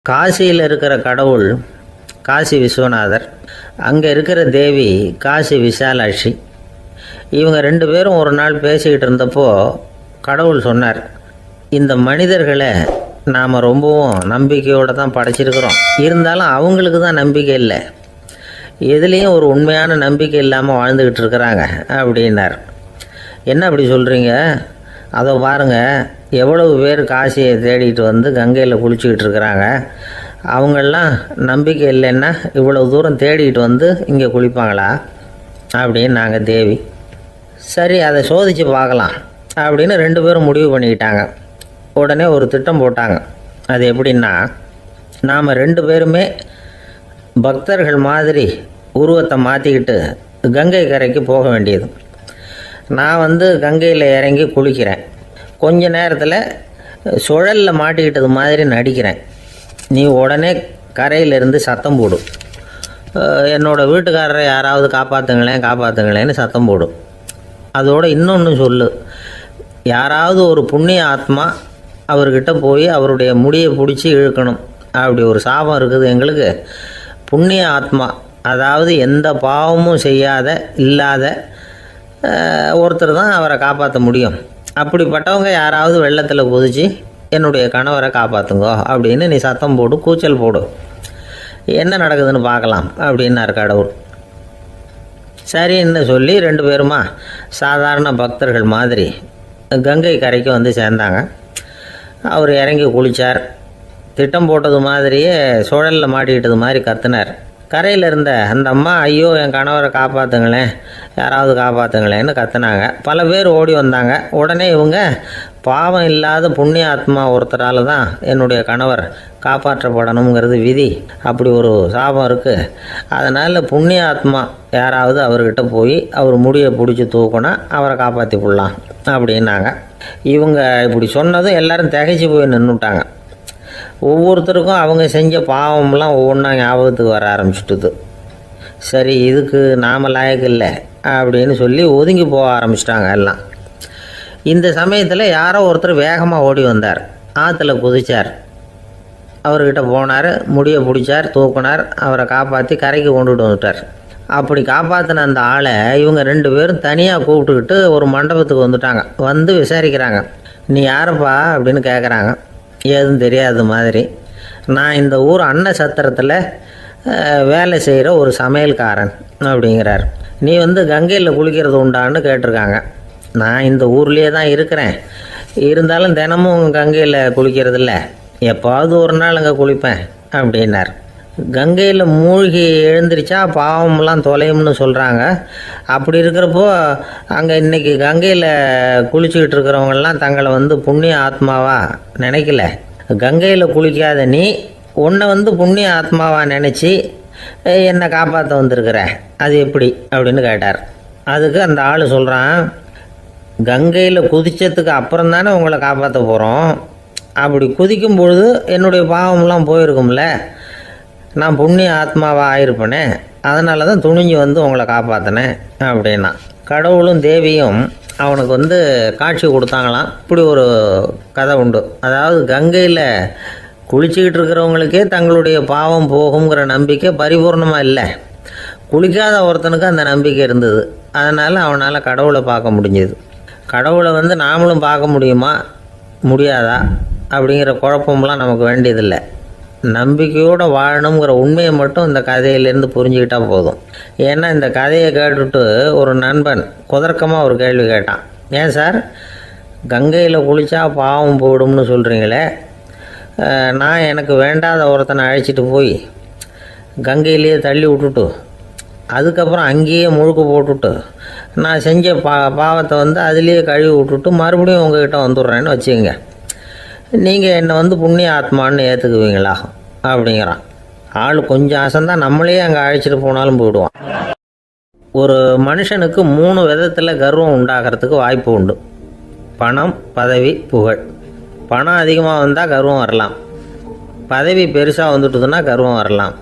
காசியில் இருக்கிற கடவுள் காசி விஸ்வநாதர், அங்கே இருக்கிற தேவி காசி விசாலாட்சி. இவங்க ரெண்டு பேரும் ஒரு நாள் பேசிக்கிட்டு இருந்தப்போ கடவுள் சொன்னார், இந்த மனிதர்களை நாம் ரொம்பவும் நம்பிக்கையோடு தான் படைச்சிருக்கிறோம், இருந்தாலும் அவங்களுக்கு தான் நம்பிக்கை இல்லை, எதுலேயும் ஒரு உண்மையான நம்பிக்கை இல்லாமல் வாழ்ந்துக்கிட்டு இருக்கிறாங்க அப்படின்னார். என்ன அப்படி சொல்கிறீங்க? அதை பாருங்கள், எவ்வளவு பேர் காசியை தேடிட்டு வந்து கங்கையில் குளிச்சுக்கிட்டு இருக்கிறாங்க, அவங்களெலாம் நம்பிக்கை இல்லைன்னா இவ்வளவு தூரம் தேடிட்டு வந்து இங்கே குளிப்பாங்களா அப்படின்னு நாங்கள் தேவி. சரி, அதை சோதித்து பார்க்கலாம் அப்படின்னு ரெண்டு பேரும் முடிவு பண்ணிக்கிட்டாங்க. உடனே ஒரு திட்டம் போட்டாங்க. அது எப்படின்னா, நாம் ரெண்டு பேருமே பக்தர்கள் மாதிரி உருவத்தை மாற்றிக்கிட்டு கங்கை கரைக்கு போக வேண்டியது. நான் வந்து கங்கையில் இறங்கி குளிக்கிறேன், கொஞ்ச நேரத்தில் சுழலில் மாட்டிக்கிட்டது மாதிரி நடிக்கிறேன். நீ உடனே கரையிலேருந்து சத்தம் போடும், என்னோடய வீட்டுக்காரரை யாராவது காப்பாற்றுங்களேன்னு சத்தம் போடும். அதோடு இன்னொன்று சொல்லு, யாராவது ஒரு புண்ணிய ஆத்மா அவர்கிட்ட போய் அவருடைய முடியை பிடிச்சி இழுக்கணும். அப்படி ஒரு சாபம் இருக்குது எங்களுக்கு. புண்ணிய ஆத்மா, அதாவது எந்த பாவமும் செய்யாத இல்லாத ஒருத்தர் தான் அவரை காப்பாற்ற முடியும். அப்படிப்பட்டவங்க யாராவது வெள்ளத்தில் குதித்து என்னுடைய கணவரை காப்பாற்றுங்கோ அப்படின்னு நீ சத்தம் போடு, கூச்சல் போடு, என்ன நடக்குதுன்னு பார்க்கலாம் அப்படின்னார் கடவுள். சரின்னு சொல்லி ரெண்டு பேருமா சாதாரண பக்தர்கள் மாதிரி கங்கை கரைக்கு வந்து சேர்ந்தாங்க. அவர் இறங்கி குளித்தார். திட்டம் போட்டது மாதிரியே சுழலில் மாட்டிக்கிட்டது மாதிரி கத்துனார். கரையில் இருந்த அந்த அம்மா, ஐயோ என் கணவரை காப்பாற்றுங்களேன், யாராவது காப்பாற்றுங்களேன்னு கத்துனாங்க. பல பேர் ஓடி வந்தாங்க. உடனே இவங்க, பாவம் இல்லாத புண்ணிய ஆத்மா ஒருத்தரால் தான் என்னுடைய கணவர் காப்பாற்றப்படணுங்கிறது விதி, அப்படி ஒரு சாபம் இருக்குது, அதனால் புண்ணிய ஆத்மா யாராவது அவர்கிட்ட போய் அவர் முடியை பிடிச்சி தூக்கினா அவரை காப்பாற்றி விடலாம் அப்படின்னாங்க. இவங்க இப்படி சொன்னதும் எல்லோரும் திகைச்சு போய் நின்றுட்டாங்க. ஒவ்வொருத்தருக்கும் அவங்க செஞ்ச பாவம்லாம் ஒவ்வொன்றா ஞாபகத்துக்கு வர ஆரம்பிச்சுட்டுது. சரி, இதுக்கு நாம் லாயக்கு இல்லை அப்படின்னு சொல்லி ஒதுங்கி போக ஆரம்பிச்சிட்டாங்க எல்லாம். இந்த சமயத்தில் யாரோ ஒருத்தர் வேகமாக ஓடி வந்தார், ஆற்றுல குதித்தார். அவர்கிட்ட போனார், முடியை பிடிச்சார், தூக்கினார், அவரை காப்பாற்றி கரைக்கு கொண்டுட்டு வந்துட்டார். அப்படி காப்பாற்றின அந்த ஆளை இவங்க ரெண்டு பேரும் தனியாக கூப்பிட்டுக்கிட்டு ஒரு மண்டபத்துக்கு வந்துட்டாங்க. வந்து விசாரிக்கிறாங்க. நீ யாரப்பா அப்படின்னு கேட்குறாங்க. ஏதும் தெரியாத மாதிரி, நான் இந்த ஊர் அன்ன சத்திரத்தில் வேலை செய்கிற ஒரு சமையல்காரன் அப்படிங்கிறார். நீ வந்து கங்கையில் குளிக்கிறது உண்டான்னு கேட்டிருக்காங்க. நான் இந்த ஊர்லேயே தான் இருக்கிறேன், இருந்தாலும் தினமும் கங்கையில் குளிக்கிறதில்ல, எப்போது ஒரு நாள் அங்கே குளிப்பேன் அப்படின்னார். கங்கையில் மூழ்கி எழுந்திரிச்சா பாவம்லாம் தொலையும்னு சொல்கிறாங்க. அப்படி இருக்கிறப்போ அங்கே இன்றைக்கி கங்கையில் குளிச்சுக்கிட்டு இருக்கிறவங்கெல்லாம் தங்களை வந்து புண்ணிய ஆத்மாவாக நினைக்கல. கங்கையில் குளிக்காத நீ உன்னை வந்து புண்ணிய ஆத்மாவாக நினச்சி என்னை காப்பாற்ற வந்திருக்கிற, அது எப்படி அப்படின்னு கேட்டார். அதுக்கு அந்த ஆள் சொல்கிறான், கங்கையில் குதித்ததுக்கு அப்புறம் தானே உங்களை காப்பாற்ற போகிறோம், அப்படி குதிக்கும் பொழுது என்னுடைய பாவம்லாம் போயிருக்கும்ல, நான் புண்ணிய ஆத்மாவாக ஆயிருப்பேனே, அதனால தான் துணிஞ்சு வந்து உங்களை காப்பாற்றினேன் அப்படின்னா. கடவுளும் தேவியும் அவனுக்கு வந்து காட்சி கொடுத்தாங்களாம். இப்படி ஒரு கதை உண்டு. அதாவது கங்கையில் குளிச்சுக்கிட்டு இருக்கிறவங்களுக்கே தங்களுடைய பாவம் போகுங்கிற நம்பிக்கை பரிபூர்ணமாக இல்லை, குளிக்காத ஒருத்தனுக்கு அந்த நம்பிக்கை இருந்தது. அதனால் அவனால் கடவுளை பார்க்க முடிஞ்சது. கடவுளை வந்து நாமளும் பார்க்க முடியுமா முடியாதா அப்படிங்கிற குழப்பம்லாம் நமக்கு வேண்டியதில்லை. நம்பிக்கையோடு வாழணுங்கிற உண்மையை மட்டும் இந்த கதையிலேருந்து புரிஞ்சுக்கிட்டால் போதும். ஏன்னா இந்த கதையை கேட்டுட்டு ஒரு நண்பன் குதர்க்கமாக ஒரு கேள்வி கேட்டான். ஏன் சார், கங்கையில் குளித்தா பாவம் போயிடும்னு சொல்கிறீங்களே, நான் எனக்கு வேண்டாத ஒருத்தனை அழைச்சிட்டு போய் கங்கையிலேயே தள்ளி விட்டுட்டு அதுக்கப்புறம் அங்கேயே முழுக்க போட்டுட்டு நான் செஞ்ச பாவத்தை வந்து அதுலேயே கழுவி விட்டுட்டு மறுபடியும் உங்ககிட்ட வந்துடுறேன்னு வச்சுக்கோங்க, நீங்கள் என்னை வந்து புண்ணிய ஆத்மான்னு ஏற்றுக்குவீங்களா அப்படிங்கிறான். ஆள் கொஞ்சம் அசந்தான் நம்மளே அங்கே அழைச்சிட்டு போனாலும் போயிடுவான். ஒரு மனுஷனுக்கு 3 விதத்தில் கர்வம் உண்டாகிறதுக்கு வாய்ப்பு உண்டு. பணம், பதவி, புகழ். பணம் அதிகமாக வந்தால் கர்வம் வரலாம், பதவி பெருசாக வந்துட்டுதுன்னா கர்வம் வரலாம்,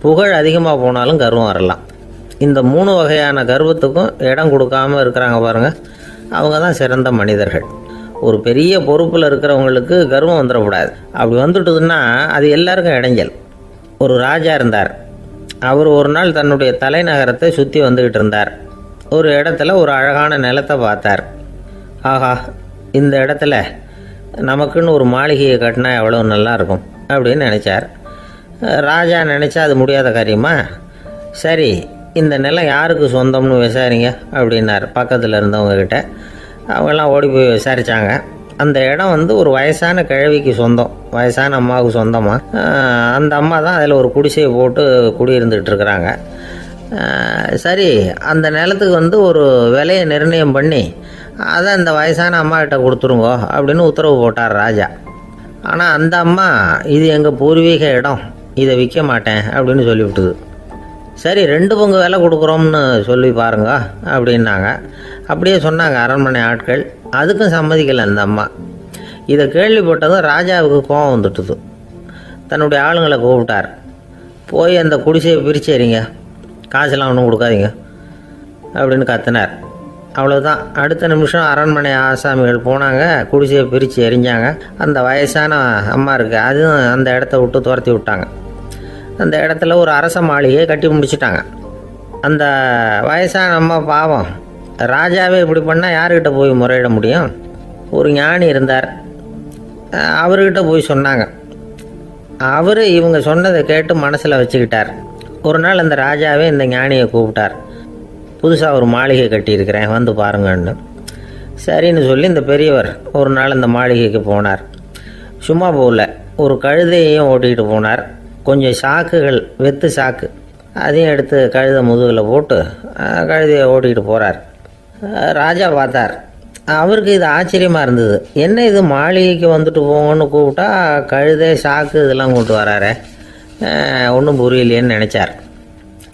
புகழ் அதிகமாக போனாலும் கர்வம் வரலாம். இந்த 3 வகையான கர்வத்துக்கும் இடம் கொடுக்காமல் இருக்கிறாங்க பாருங்கள், அவங்க தான் சிறந்த மனிதர்கள். ஒரு பெரிய பொறுப்பில் இருக்கிறவங்களுக்கு கர்வம் வந்துடக்கூடாது. அப்படி வந்துட்டுதுன்னா அது எல்லாருக்கும் இடைஞ்சல். ஒரு ராஜா இருந்தார். அவர் ஒரு நாள் தன்னுடைய தலைநகரத்தை சுற்றி வந்துக்கிட்டு இருந்தார். ஒரு இடத்துல ஒரு அழகான நிலத்தை பார்த்தார். ஆஹா, இந்த இடத்துல நமக்குன்னு ஒரு மாளிகையை கட்டினா எவ்வளோ நல்லாயிருக்கும் அப்படின்னு நினச்சார். ராஜா நினச்சா அது முடியாத காரியமா? சரி, இந்த நிலம் யாருக்கு சொந்தம்னு விசாரிங்க அப்படின்னார் பக்கத்தில் இருந்தவங்கக்கிட்ட. அவங்கெல்லாம் ஓடி போய் விசாரித்தாங்க. அந்த இடம் ஒரு வயசான கிழவிக்கு சொந்தம், வயசான அம்மாவுக்கு சொந்தமாக. அந்த அம்மா தான் அதில் ஒரு குடிசையை போட்டு குடியிருந்துக்கிட்டு இருக்கிறாங்க. சரி, அந்த நிலத்துக்கு ஒரு விலையை நிர்ணயம் பண்ணி அதை அந்த வயசான அம்மாக்கிட்ட கொடுத்துருங்கோ அப்படின்னு உத்தரவு போட்டார் ராஜா. ஆனால் அந்த அம்மா இது எங்கள் பூர்வீக இடம், இதை விற்க மாட்டேன் அப்படின்னு சொல்லிவிட்டுது. சரி, 2 பங்கு விலை கொடுக்குறோம்னு சொல்லி பாருங்க அப்படின்னாங்க. அப்படியே சொன்னாங்க அரண்மனை ஆட்கள். அதுக்கும் சம்மதிக்கலை அந்த அம்மா. இதை கேள்விப்பட்டதும் ராஜாவுக்கு கோபம் வந்துட்டுது. தன்னுடைய ஆளுங்களை கூப்பிட்டார். போய் அந்த குடிசையை பிரித்து எறிங்க, காசெல்லாம் ஒன்றும் கொடுக்காதீங்க அப்படின்னு கத்தினார். அவ்வளோதான். அடுத்த நிமிஷம் அரண்மனை ஆசாமிகள் போனாங்க, குடிசையை பிரித்து எரிஞ்சாங்க. அந்த வயசான அம்மா இருக்குது, அதுவும் அந்த இடத்த விட்டு துரத்தி விட்டாங்க. அந்த இடத்துல ஒரு அரச மாளிகையை கட்டி முடிச்சிட்டாங்க. அந்த வயசான அம்மா பாவம், ராஜாவே இப்படி பண்ணால் யார்கிட்ட போய் முறையிட முடியும்? ஒரு ஞானி இருந்தார், அவர்கிட்ட போய் சொன்னாங்க. அவர் இவங்க சொன்னதை கேட்டு மனசில் வச்சுக்கிட்டார். ஒரு நாள் அந்த ராஜாவே இந்த ஞானியை கூப்பிட்டார். புதுசாக ஒரு மாளிகை கட்டியிருக்கிறேன், வந்து பாருங்கன்னு. சரின்னு சொல்லி இந்த பெரியவர் ஒரு நாள் இந்த மாளிகைக்கு போனார். சும்மா போகல, ஒரு கழுதையையும் ஓட்டிகிட்டு போனார். கொஞ்சம் சாக்குகள், வெத்து சாக்கு, அதையும் எடுத்து கழுதை முதுகில் போட்டு கழுதையை ஓட்டிகிட்டு போகிறார். ராஜா பார்த்தார். அவருக்கு இது ஆச்சரியமாக இருந்தது. என்ன இது, மாளிகைக்கு வந்துட்டு போங்கன்னு கூப்பிட்டா கழுதை சாக்கு இதெல்லாம் கொண்டு வராரு, ஒன்றும் புரியலையேன்னு நினச்சார்.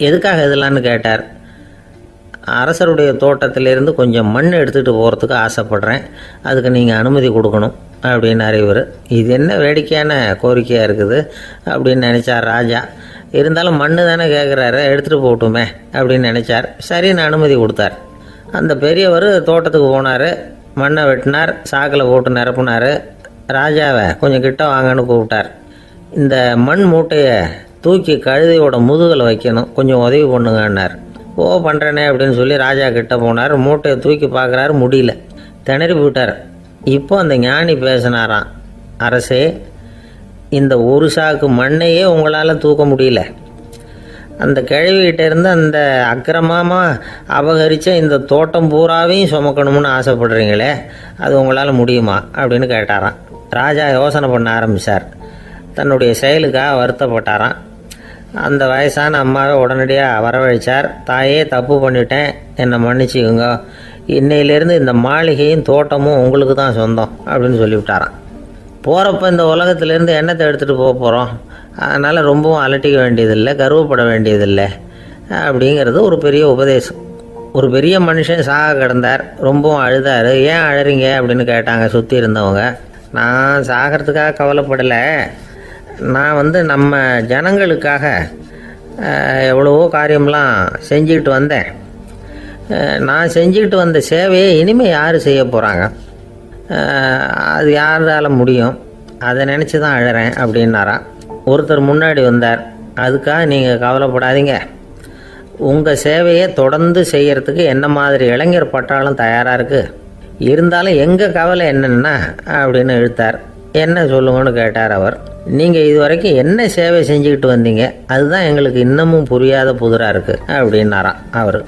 எதுக்காக இதெல்லாம்னு கேட்டார். அரசருடைய தோட்டத்திலேருந்து கொஞ்சம் மண் எடுத்துகிட்டு போகிறதுக்கு ஆசைப்பட்றேன், அதுக்கு நீங்கள் அனுமதி கொடுக்கணும் அப்படின்னாரு இவர். இது என்ன வேடிக்கையான கோரிக்கையாக இருக்குது அப்படின்னு நினச்சார் ராஜா. இருந்தாலும் மண் தானே கேட்குறாரு, எடுத்துகிட்டு போகட்டுமே அப்படின்னு நினச்சார். சரின்னு அனுமதி கொடுத்தார். அந்த பெரியவர் தோட்டத்துக்கு போனார், மண்ணை வெட்டினார், சாக்கில் போட்டு நிரப்புனார். ராஜாவை கொஞ்சம் கிட்ட வாங்கன்னு கூப்பிட்டார். இந்த மண் மூட்டையை தூக்கி கழுதையோட முதுகில் வைக்கணும், கொஞ்சம் உதவி பண்ணுங்கன்னார். ஓ, பண்ணுறேனே அப்படின்னு சொல்லி ராஜா கிட்ட போனார். மூட்டையை தூக்கி பார்க்குறாரு, முடியல, திணறி போயிட்டார். இப்போ அந்த ஞானி பேசினாராம். அரசே, இந்த ஒரு சாக்கு மண்ணையே உங்களால் தூக்க முடியல, அந்த கிழவிகிட்ட இருந்து அந்த அக்கிரமமாக அபகரித்த இந்த தோட்டம் பூராவையும் சுமக்கணும்னு ஆசைப்படுறீங்களே, அது உங்களால் முடியுமா அப்படின்னு கேட்டாராம். ராஜா யோசனை பண்ண ஆரம்பித்தார். தன்னுடைய செயலுக்காக வருத்தப்பட்டாராம். அந்த வயசான அம்மாவை உடனடியாக வரவழைச்சார். தாயே, தப்பு பண்ணிட்டேன், என்னை மன்னிச்சுக்குங்க, இன்னையிலேருந்து இந்த மாளிகையும் தோட்டமும் உங்களுக்கு தான் சொந்தம் அப்படின்னு சொல்லிவிட்டாராம். போகிறப்ப இந்த உலகத்திலேருந்து எண்ணத்தை எடுத்துகிட்டு போக போகிறோம், அதனால் ரொம்பவும் அலட்டிக்க வேண்டியதில்லை, கர்வப்பட வேண்டியதில்லை அப்படிங்கிறது ஒரு பெரிய உபதேசம். ஒரு பெரிய மனுஷன் சாக கிடந்தார், ரொம்பவும் அழுதார். ஏன் அழறீங்க அப்படின்னு கேட்டாங்க சுற்றி இருந்தவங்க. நான் சாகிறதுக்காக கவலைப்படலை, நான் நம்ம ஜனங்களுக்காக எவ்வளவோ காரியம்லாம் செஞ்சுக்கிட்டு வந்தேன். நான் செஞ்சுக்கிட்டு வந்த சேவையை இனிமேல் யார் செய்ய போகிறாங்க, அது யாரால முடியும், அதை நினச்சி தான் அழறேன் அப்படின்னாராம். ஒருத்தர் முன்னாடி வந்தார். அதுக்காக நீங்கள் கவலைப்படாதீங்க, உங்கள் சேவையை தொடர்ந்து செய்கிறதுக்கு என்ன மாதிரி இளைஞர் பட்டாலும் தயாராக இருக்குது, இருந்தாலும் எங்கள் கவலை என்னென்னா அப்படின்னு இழுத்தார். என்ன சொல்லுங்கன்னு கேட்டார் அவர். நீங்கள் இது வரைக்கும் என்ன சேவை செஞ்சுக்கிட்டு வந்தீங்க, அதுதான் எங்களுக்கு இன்னமும் புரியாத புதிராக இருக்குது அப்படின்னாராம் அவர்.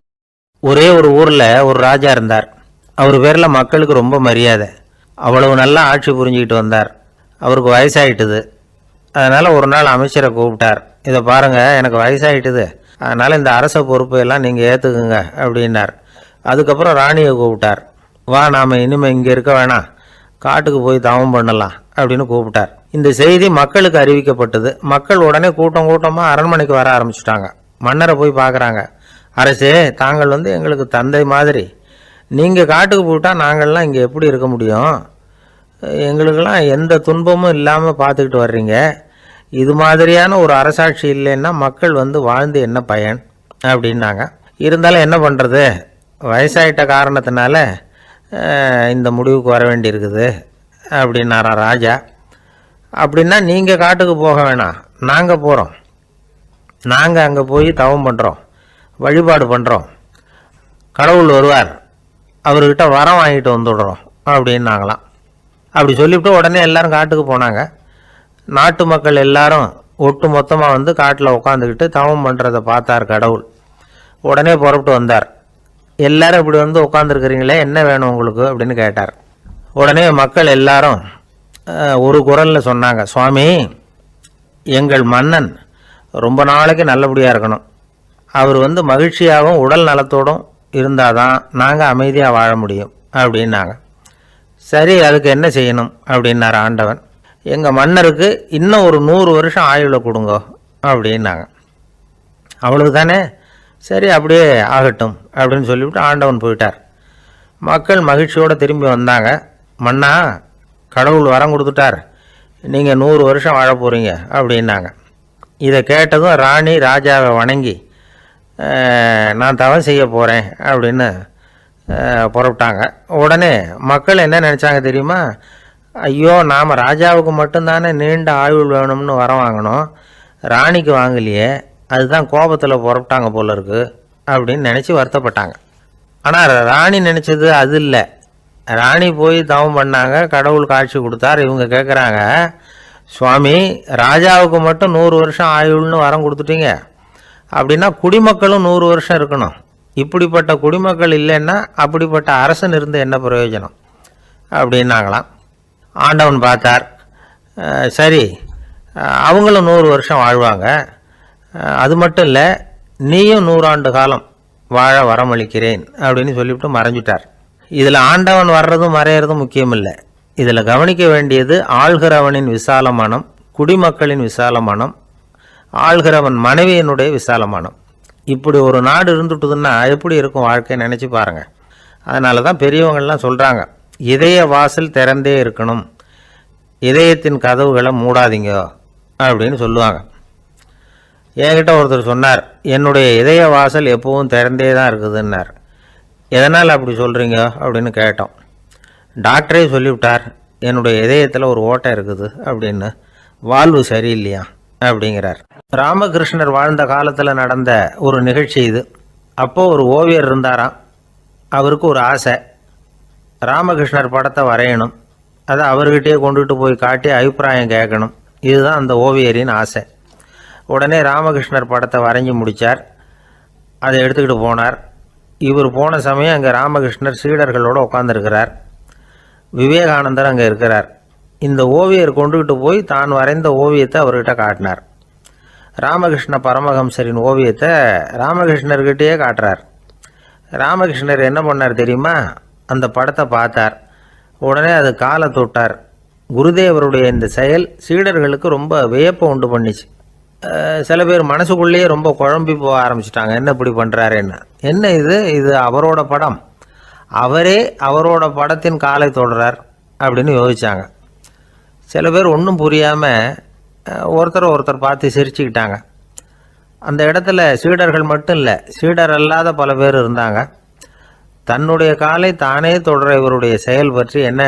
ஒரே ஒரு ஊரில் ஒரு ராஜா இருந்தார். அவர் பேரில் மக்களுக்கு ரொம்ப மரியாதை. அவ்வளவு நல்லா ஆட்சி புரிஞ்சுக்கிட்டு வந்தார். அவருக்கு வயசாகிட்டுது. அதனால் ஒரு நாள் அமைச்சரை கூப்பிட்டார். இதை பாருங்கள், எனக்கு வயசாகிட்டுது, அதனால் இந்த அரச பொறுப்பையெல்லாம் நீங்கள் ஏற்றுக்குங்க அப்படின்னார். அதுக்கப்புறம் ராணியை கூப்பிட்டார். வா, நாம் இனிமேல் இங்கே இருக்க வேணாம், காட்டுக்கு போய் தவம் பண்ணலாம் அப்படின்னு கூப்பிட்டார். இந்த செய்தி மக்களுக்கு அறிவிக்கப்பட்டது. மக்கள் உடனே கூட்டம் கூட்டமாக அரண்மனைக்கு வர ஆரம்பிச்சிட்டாங்க. மன்னரை போய் பார்க்குறாங்க. அரசே, தாங்கள் எங்களுக்கு தந்தை மாதிரி, நீங்கள் காட்டுக்கு போயிட்டால் நாங்கள்லாம் இங்கே எப்படி இருக்க முடியும், எங்களுக்கெல்லாம் எந்த துன்பமும் இல்லாமல் பார்த்துக்கிட்டு வர்றீங்க, இது மாதிரியான ஒரு அரசாட்சி இல்லைன்னா மக்கள் வாழ்ந்து என்ன பயன் அப்படின்னாங்க. இருந்தாலும் என்ன பண்ணுறது, வயசாயிட்ட காரணத்தினால இந்த முடிவுக்கு வர வேண்டியிருக்குது அப்படின்னாரா ராஜா. அப்படின்னா நீங்கள் காட்டுக்கு போக வேணாம், நாங்கள் போகிறோம். நாங்கள் அங்கே போய் தவம் பண்ணுறோம், வழிபாடு பண்ணுறோம். கடவுள் வருவார், அவர்கிட்ட வரம் வாங்கிட்டு வந்துடுறோம் அப்படின்னாங்களாம். அப்படி சொல்லிவிட்டு உடனே எல்லோரும் காட்டுக்கு போனாங்க. நாட்டு மக்கள் எல்லாரும் ஒட்டு மொத்தமாக வந்து காட்டில் உட்காந்துக்கிட்டு தவம் பண்ணுறதை பார்த்தார் கடவுள். உடனே புறப்பட்டு வந்தார். எல்லாரும் இப்படி வந்து உட்காந்துருக்குறீங்களே, என்ன வேணும் உங்களுக்கு அப்படின்னு கேட்டார். உடனே மக்கள் எல்லாரும் ஒரு குரலில் சொன்னாங்க, சுவாமி, எங்கள் மன்னன் ரொம்ப நாளைக்கு நல்லபடியாக இருக்கணும். அவர் வந்து மகிழ்ச்சியாகவும் உடல் நலத்தோடும் இருந்தால் தான் நாங்கள் அமைதியாக வாழ முடியும் அப்படின்னாங்க. சரி, அதுக்கு என்ன செய்யணும் அப்படின்னார் ஆண்டவன். எங்கள் மன்னருக்கு இன்னும் ஒரு 100 வருஷம் ஆயுளை கொடுங்க அப்படின்னாங்க. அவ்வளவு தானே, சரி அப்படியே ஆகட்டும் அப்படின்னு சொல்லிவிட்டு ஆண்டவன் போயிட்டார். மக்கள் மகிழ்ச்சியோடு திரும்பி வந்தாங்க. மன்னா, கடவுள் வரம் கொடுத்துட்டார், நீங்கள் 100 வருஷம் வாழ போகிறீங்க அப்படின்னாங்க. இதை கேட்டதும் ராணி ராஜாவை வணங்கி நான் தவம் செய்ய போகிறேன் அப்படின்னு புறப்பட்டாங்க. உடனே மக்கள் என்ன நினச்சாங்க தெரியுமா? ஐயோ, நாம் ராஜாவுக்கு மட்டும்தானே நீண்ட ஆயுள் வேணும்னு வரம் வாங்கினோம், ராணிக்கு வாங்கலையே, அதுதான் கோபத்தில் புறப்பட்டாங்க போல இருக்கு அப்படின்னு நினச்சி வருத்தப்பட்டாங்க. ஆனால் ராணி நினச்சது அது இல்லை. ராணி போய் தவம் பண்ணாங்க, கடவுள் காட்சி கொடுத்தார். இவங்க கேட்குறாங்க, சுவாமி, ராஜாவுக்கு மட்டும் 100 வருஷம் ஆயுள்னு வரம் கொடுத்துட்டீங்க, அப்படின்னா குடிமக்களும் 100 வருஷம் இருக்கணும். இப்படிப்பட்ட குடிமக்கள் இல்லைன்னா அப்படிப்பட்ட அரசன் இருந்து என்ன பிரயோஜனம் அப்படின்னாங்களாம். ஆண்டவன் பார்த்தார், சரி அவங்களும் 100 வருஷம் வாழ்வாங்க, அது மட்டும் இல்லை, நீயும் 100 ஆண்டு காலம் வாழ வரமளிக்கிறேன் அப்படின்னு சொல்லிவிட்டு மறைஞ்சிட்டார். இதில் ஆண்டவன் வர்றதும் மறையிறதும் முக்கியம் இல்லை. இதில் கவனிக்க வேண்டியது ஆள்கிறவனின் விசால மனம், குடிமக்களின் விசால மனம், ஆள்கிறவன் மனைவியினுடைய விசால மனம். இப்படி ஒரு நாடு இருந்துட்டுதுன்னா எப்படி இருக்கும் வாழ்க்கை நினச்சி பாருங்கள். அதனால தான் பெரியவங்கள்லாம் சொல்கிறாங்க, இதய வாசல் திறந்தே இருக்கணும், இதயத்தின் கதவுகளை மூடாதீங்க அப்படின்னு சொல்லுவாங்க. என்கிட்ட ஒருத்தர் சொன்னார், என்னுடைய இதய வாசல் எப்பவும் திறந்தே தான் இருக்குதுன்னார். எதனால் அப்படி சொல்கிறீங்க அப்படின்னு கேட்டோம். டாக்டரே சொல்லிவிட்டார், என்னுடைய இதயத்தில் ஒரு ஓட்டை இருக்குது அப்படின்னு, வாழ்வு சரியில்லையா அப்படிங்கிறார். ராமகிருஷ்ணர் வாழ்ந்த காலத்தில் நடந்த ஒரு நிகழ்ச்சி இது. அப்போது ஒரு ஓவியர் இருந்தாராம். அவருக்கு ஒரு ஆசை, ராமகிருஷ்ணர் படத்தை வரையணும், அதை அவர்கிட்டயே கொண்டுட்டு போய் காட்டி அபிப்பிராயம் கேட்கணும். இதுதான் அந்த ஓவியரின் ஆசை. உடனே ராமகிருஷ்ணர் படத்தை வரைஞ்சி முடித்தார். அதை எடுத்துக்கிட்டு போனார். இவர் போன சமயம் அங்கே ராமகிருஷ்ணர் சீடர்களோடு உட்காந்துருக்கிறார். விவேகானந்தர் அங்கே இருக்கிறார். இந்த ஓவியர் கொண்டுகிட்டு போய் தான் வரைந்த ஓவியத்தை அவர்கிட்ட காட்டினார். ராமகிருஷ்ண பரமஹம்சரின் ஓவியத்தை ராமகிருஷ்ணர்கிட்டயே காட்டுறார். ராமகிருஷ்ணர் என்ன பண்ணார் தெரியுமா? அந்த படத்தை பார்த்தார். உடனே அது காலை தொட்டார். குருதேவருடைய இந்த செயல் சீடர்களுக்கு ரொம்ப வியப்பை உண்டு பண்ணிச்சு. சில பேர் மனசுக்குள்ளேயே ரொம்ப குழம்பி போக ஆரம்பிச்சிட்டாங்க, என்ன இப்படி பண்ணுறாருன்னு. என்ன இது அவரோட படம், அவரே அவரோட படத்தின் காலை தொடுறார் அப்படின்னு யோசித்தாங்க. சில பேர் ஒன்றும் புரியாமல் ஒருத்தர் பார்த்து சிரிச்சுக்கிட்டாங்க. அந்த இடத்துல சீடர்கள் மட்டும் இல்லை, சீடர் அல்லாத பல பேர் இருந்தாங்க. தன்னுடைய காலை தானே தொடர இவருடைய செயல் பற்றி என்ன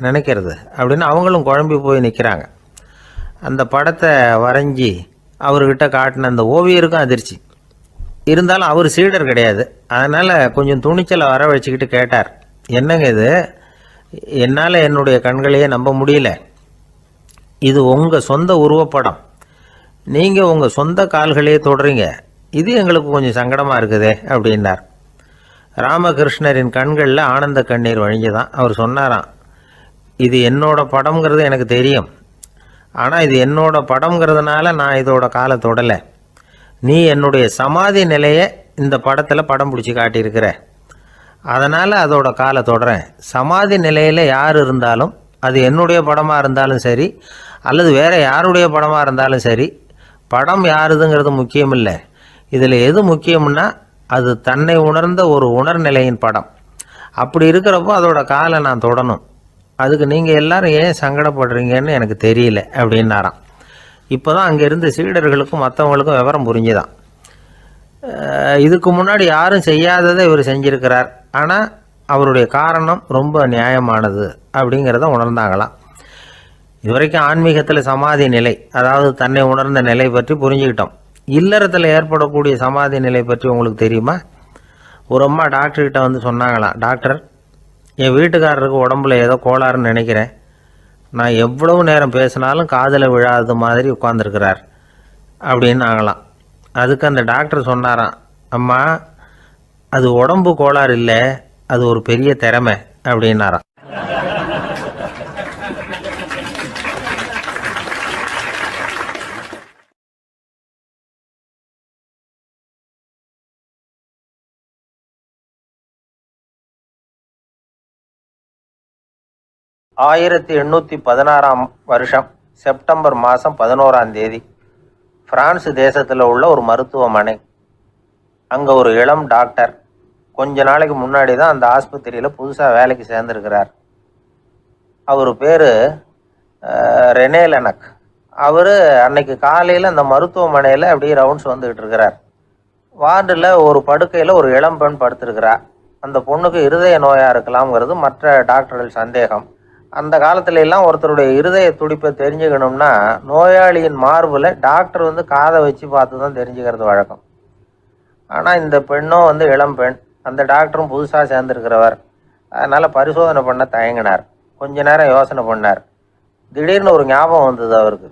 நினைக்கிறது அப்படின்னு அவங்களும் குழம்பி போய் நிற்கிறாங்க. அந்த படத்தை வரைஞ்சி அவர்கிட்ட காட்டின அந்த ஓவியருக்கும் அதிர்ச்சி. இருந்தாலும் அவர் சீடர் கிடையாது. அதனால் கொஞ்சம் துணிச்சலை வர வச்சுக்கிட்டு கேட்டார், என்னங்க இது, என்னால் என்னுடைய கண்களையே நம்ப முடியல, இது உங்கள் சொந்த உருவப்படம், நீங்கள் உங்கள் சொந்த கால்களையே தொடுறீங்க, இது எங்களுக்கு கொஞ்சம் சங்கடமாக இருக்குதே அப்படின்னார். ராமகிருஷ்ணரின் கண்களில் ஆனந்த கண்ணீர் வழிஞ்சுதான். அவர் சொன்னாராம், இது என்னோட படம்ங்கிறது எனக்கு தெரியும், ஆனால் இது என்னோட படம்ங்கிறதுனால நான் இதோட காலை தொடலை. நீ என்னுடைய சமாதி நிலையை இந்த படத்தில் படம் பிடிச்சி காட்டியிருக்கிற, அதனால் அதோட காலை தொடறேன். சமாதி நிலையில் யார் இருந்தாலும், அது என்னுடைய படமாக இருந்தாலும் சரி அல்லது வேறு யாருடைய படமாக இருந்தாலும் சரி, படம் யாருதுங்கிறது முக்கியம் இல்லை. இதில் எது முக்கியம்னா அது தன்னை உணர்ந்த ஒரு உணர்நிலையின் படம். அப்படி இருக்கிறப்போ அதோட காலை நான் தொடணும். அதுக்கு நீங்கள் எல்லாரும் ஏன் சங்கடப்படுறீங்கன்னு எனக்கு தெரியல அப்படின்னாராம். இப்போ தான் அங்கேருந்து சீடர்களுக்கும் மற்றவங்களுக்கும் விவரம் புரிஞ்சுதான். இதுக்கு முன்னாடி யாரும் செய்யாததை இவர் செஞ்சிருக்கிறார். ஆனால் அவருடைய காரணம் ரொம்ப நியாயமானது அப்படிங்கிறத உணர்ந்தாங்களாம். இதுவரைக்கும் ஆன்மீகத்தில் சமாதி நிலை, அதாவது தன்னை உணர்ந்த நிலை பற்றி புரிஞ்சுக்கிட்டோம். இல்லறத்தில் ஏற்படக்கூடிய சமாதி நிலை பற்றி உங்களுக்கு தெரியுமா? ஒரு அம்மா டாக்டர்கிட்ட வந்து சொன்னாங்களாம், டாக்டர், என் வீட்டுக்காரருக்கு உடம்புல ஏதோ கோளாறுன்னு நினைக்கிறேன். நான் எவ்வளவு நேரம் பேசினாலும் காதில் விழாத மாதிரி உட்காந்துருக்கிறார் அப்படின்னு ஆகலாம். அதுக்கு அந்த டாக்டர் சொன்னாராம், அம்மா, அது உடம்பு கோளாறு இல்லை, அது ஒரு பெரிய திறமை அப்படின்னாராம். ஆயிரத்தி 816 வருஷம் செப்டம்பர் மாதம் 11 பிரான்ஸ் தேசத்தில் உள்ள ஒரு மருத்துவமனை. அங்கே ஒரு இளம் டாக்டர் கொஞ்ச நாளைக்கு முன்னாடி தான் அந்த ஆஸ்பத்திரியில் புதுசாக வேலைக்கு சேர்ந்துருக்கிறார். அவர் பேர் ரெனே லெனக். அவர் அன்னைக்கு காலையில் அந்த மருத்துவமனையில் அப்படியே ரவுண்ட்ஸ் வந்துக்கிட்டு இருக்கிறார். வார்டில் ஒரு படுக்கையில் ஒரு இளம் பெண் படுத்திருக்கிறா. அந்த பொண்ணுக்கு இருதய நோயாக இருக்கலாம்ங்கிறது மற்ற டாக்டர்கள் சந்தேகம். அந்த காலத்துல எல்லாம் ஒருத்தருடைய இருதய துடிப்பை தெரிஞ்சுக்கணும்னா நோயாளியின் மார்பில் டாக்டர் வந்து காதை வச்சு பார்த்து தான் தெரிஞ்சுக்கிறது வழக்கம். ஆனால் இந்த பெண்ணும் வந்து இளம் பெண், அந்த டாக்டரும் புதுசாக சேர்ந்துருக்கிறவர். அதனால் பரிசோதனை பண்ண தயங்கினார். கொஞ்ச நேரம் யோசனை பண்ணார். திடீர்னு ஒரு ஞாபகம் வந்தது அவருக்கு.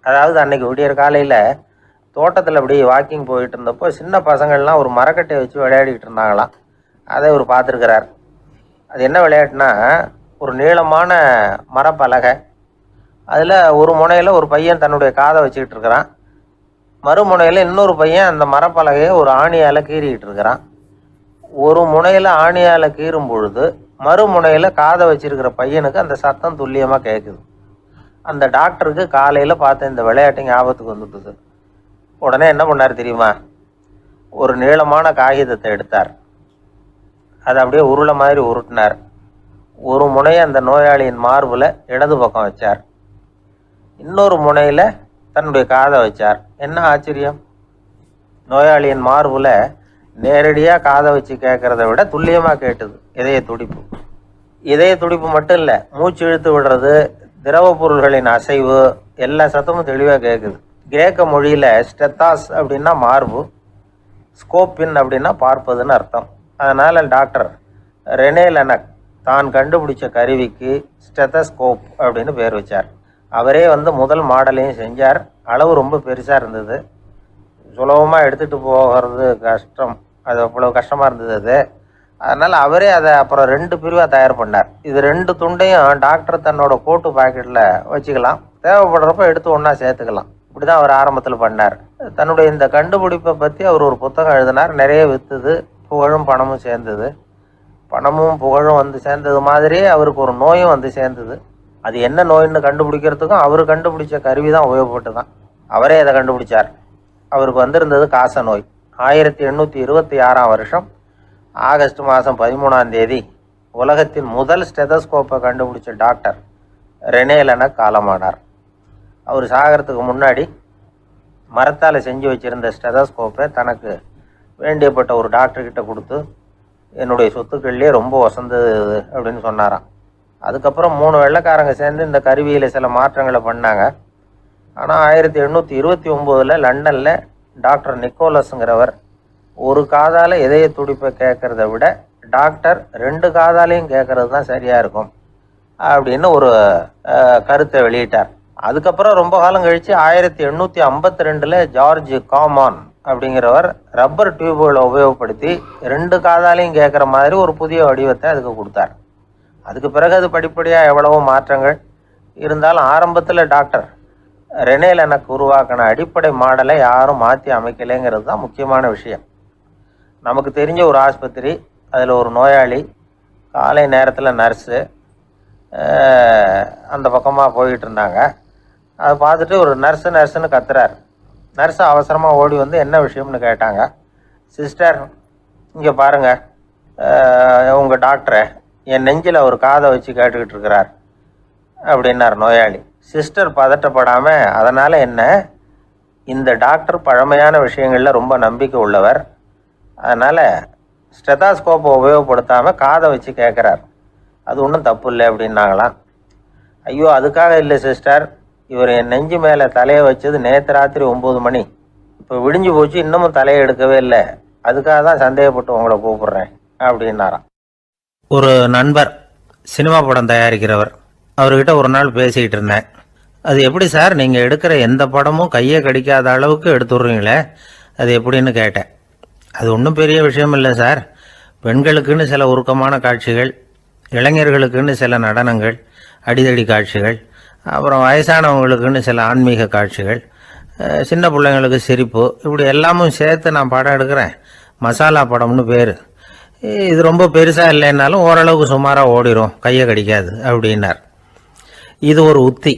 அதாவது அன்னைக்கு விடியற் காலையில் தோட்டத்தில் அப்படி வாக்கிங் போயிட்டு இருந்தப்போ சின்ன பசங்கள்லாம் ஒரு மரக்கட்டையை வச்சு விளையாடிக்கிட்டு இருந்தாங்களாம். அதை இவர் பார்த்துருக்கிறார். அது என்ன விளையாட்டுனா, ஒரு நீளமான மரப்பலகை, அதில் ஒரு முனையில் ஒரு பையன் தன்னுடைய காதை வச்சுக்கிட்டு இருக்கிறான், மறுமுனையில் இன்னொரு பையன் அந்த மரப்பலகையை ஒரு ஆணியால் கீறிக்கிட்டு இருக்கிறான். ஒரு முனையில் ஆணியால் கீறும் பொழுது மறுமுனையில் காதை வச்சிருக்கிற பையனுக்கு அந்த சத்தம் துல்லியமாக கேட்குது. அந்த டாக்டருக்கு காலையில் பார்த்த இந்த விளையாட்டு ஞாபகத்துக்கு வந்துட்டுது. உடனே என்ன பண்ணார் தெரியுமா? ஒரு நீளமான காகிதத்தை எடுத்தார். அதை அப்படியே உருளை மாதிரி உருட்டினார். ஒரு முனையை அந்த நோயாளியின் மார்பில் இடது பக்கம் வச்சார், இன்னொரு முனையில் தன்னுடைய காதை வச்சார். என்ன ஆச்சரியம்! நோயாளியின் மார்பில் நேரடியாக காதை வச்சு கேட்குறத விட துல்லியமாக கேட்டுது இதய துடிப்பு. இதய துடிப்பு மட்டும் இல்லை, மூச்சு இழுத்து விடுறது, திரவ பொருள்களின் அசைவு, எல்லா சத்தமும் தெளிவாக கேட்குது. கிரேக்க மொழியில் ஸ்டெத்தாஸ் அப்படின்னா மார்பு, ஸ்கோப்பின் அப்படின்னா பார்ப்பதுன்னு அர்த்தம். அதனால் டாக்டர் ரெனே லெனக் தான் கண்டுபிடிச்ச கருவிக்கு ஸ்டெத்தஸ்கோப் அப்படின்னு பேர் வச்சார். அவரே வந்து முதல் மாடலையும் செஞ்சார். அளவு ரொம்ப பெருசாக இருந்தது, சுலபமாக எடுத்துகிட்டு போகிறது கஷ்டம், அது அவ்வளோ கஷ்டமாக இருந்தது அது. அதனால் அவரே அதை அப்புறம் 2 பிரிவாக தயார் பண்ணார். இது 2 துண்டையும் டாக்டர் தன்னோட கோட்டு பாக்கெட்டில் வச்சுக்கலாம், தேவைப்படுறப்ப எடுத்து ஒன்றா சேர்த்துக்கலாம். இப்படி தான் அவர் ஆரம்பத்தில் பண்ணார். தன்னுடைய இந்த கண்டுபிடிப்பை பற்றி அவர் ஒரு புத்தகம் எழுதினார். நிறைய விற்றுது, புகழும் பணமும் சேர்ந்தது. பணமும் புகழும் வந்து சேர்ந்தது மாதிரியே அவருக்கு ஒரு நோயும் வந்து சேர்ந்தது. அது என்ன நோயின்னு கண்டுபிடிக்கிறதுக்கும் அவர் கண்டுபிடிச்ச கருவி தான் உபயோகப்பட்டு தான். அவரே அதை கண்டுபிடிச்சார். அவருக்கு வந்திருந்தது காச நோய். 1826 வருஷம் ஆகஸ்ட் மாதம் 13 உலகத்தின் முதல் ஸ்டெதஸ்கோப்பை கண்டுபிடிச்ச டாக்டர் ரெனே லெனக் காலமானார். அவர் சாகிறதுக்கு முன்னாடி மரத்தால் செஞ்சு வச்சுருந்த ஸ்டெதஸ்கோப்பை தனக்கு வேண்டியப்பட்ட ஒரு டாக்டர்கிட்ட கொடுத்து, என்னுடைய சொத்துக்கள்லேயே ரொம்ப வசந்தது அப்படின்னு சொன்னாராம். அதுக்கப்புறம் 3 வெள்ளைக்காரங்க சேர்ந்து இந்த கருவியில் சில மாற்றங்களை பண்ணாங்க. ஆனால் 1829 லண்டனில் டாக்டர் நிக்கோலஸுங்கிறவர் ஒரு காதால் இதய துடிப்பை கேட்குறத விட டாக்டர் 2 காதாலையும் கேட்குறது தான் சரியாக இருக்கும் அப்படின்னு ஒரு கருத்தை வெளியிட்டார். அதுக்கப்புறம் ரொம்ப காலம் கழித்து 1852 ஜார்ஜ் காமான் அப்படிங்கிறவர் ரப்பர் டியூபுகளை உபயோகப்படுத்தி 2 காதாலையும் கேட்குற மாதிரி ஒரு புதிய வடிவத்தை அதுக்கு கொடுத்தார். அதுக்கு பிறகு அது படிப்படியாக எவ்வளவோ மாற்றங்கள் இருந்தாலும் ஆரம்பத்தில் டாக்டர் ரெனே லெனக் உருவாக்கின அடிப்படை மாடலை யாரும் மாற்றி அமைக்கலைங்கிறது தான் முக்கியமான விஷயம். நமக்கு தெரிஞ்ச ஒரு ஆஸ்பத்திரி, அதில் ஒரு நோயாளி, காலை நேரத்தில் நர்ஸு அந்த பக்கமாக போய்கிட்டு இருந்தாங்க. அதை பார்த்துட்டு ஒரு நர்ஸுன்னு கத்துறார். நர்ஸு அவசரமாக ஓடி வந்து என்ன விஷயம்னு கேட்டாங்க. சிஸ்டர், இங்கே பாருங்கள், உங்கள் டாக்டரை என் நெஞ்சில் ஒரு காதை வச்சு கேட்டுக்கிட்டு இருக்கிறார் அப்படின்னார் நோயாளி. சிஸ்டர் பதட்டப்படாமல், அதனால் என்ன, இந்த டாக்டர் பழமையான விஷயங்களில் ரொம்ப நம்பிக்கை உள்ளவர், அதனால் ஸ்டெதாஸ்கோப்பை உபயோகப்படுத்தாமல் காதை வச்சு கேட்குறார். அது ஒன்றும் தப்பு இல்லை அப்படின்னாங்களாம். ஐயோ அதுக்காக இல்லை சிஸ்டர், இவர் என் நெஞ்சு மேலே தலையை வச்சது நேற்று ராத்திரி 9 மணி, இப்போ விடிஞ்சு போச்சு, இன்னமும் தலையை எடுக்கவே இல்லை, அதுக்காக தான் சந்தேகப்பட்டு உங்களை கூப்பிடுறேன் அப்படின்னாராம். ஒரு நண்பர் சினிமா படம் தயாரிக்கிறவர், அவர்கிட்ட ஒரு நாள் பேசிக்கிட்டு இருந்தேன். அது எப்படி சார் நீங்கள் எடுக்கிற எந்த படமும் கையை கடிக்காத அளவுக்கு எடுத்துடுறீங்களே, அது எப்படின்னு கேட்டேன். அது ஒன்றும் பெரிய விஷயம் இல்லை சார், பெண்களுக்குன்னு சில உருக்கமான காட்சிகள், இளைஞர்களுக்குன்னு சில நடனங்கள், அடிதடி காட்சிகள், அப்புறம் வயசானவங்களுக்குன்னு சில ஆன்மீக காட்சிகள், சின்ன பிள்ளைங்களுக்கு சிரிப்பு, இப்படி எல்லாமும் சேர்த்து நான் படம் எடுக்கிறேன். மசாலா படம்னு பேர். இது ரொம்ப பெருசாக இல்லைன்னாலும் ஓரளவுக்கு சுமாராக ஓடிடும், கையை கடிக்காது அப்படின்னார். இது ஒரு உத்தி.